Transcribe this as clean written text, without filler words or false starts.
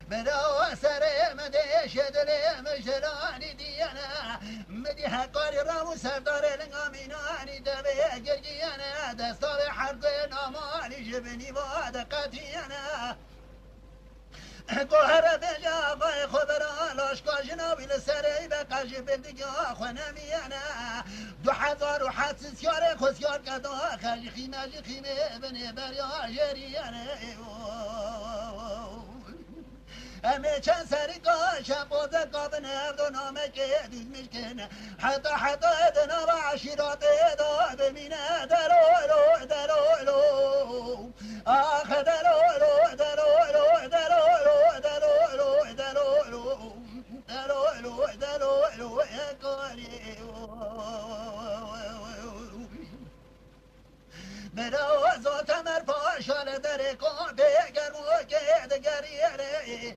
بلا سر مدش دل مجرانی دیانا مدی حقاری رامو سردار لنگامینانی دبه گرگیانا دستار حرد نامانی جبنی واد قطیانا گوهر بجا بای خبرا لاشکا جنابی لسری بقاش بندگا خونمیانا 2008 سیار خسیار کدا خرج خیمه خیمه بنه بریا جریانا همه چند سری کاشم بوده قابن اردو نامه که دید میشکنه حتی ادنا و عشیرات ادا بمینه درولو آخ درولو